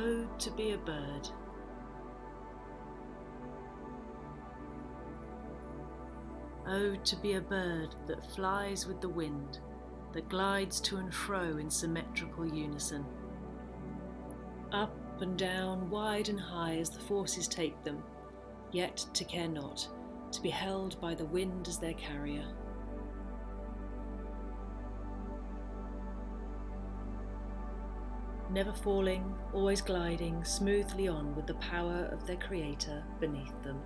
Oh, to be a bird. Oh, to be a bird that flies with the wind, that glides to and fro in symmetrical unison. Up and down, wide and high as the forces take them, yet to care not, to be held by the wind as their carrier. Never falling, always gliding smoothly on with the power of their Creator beneath them.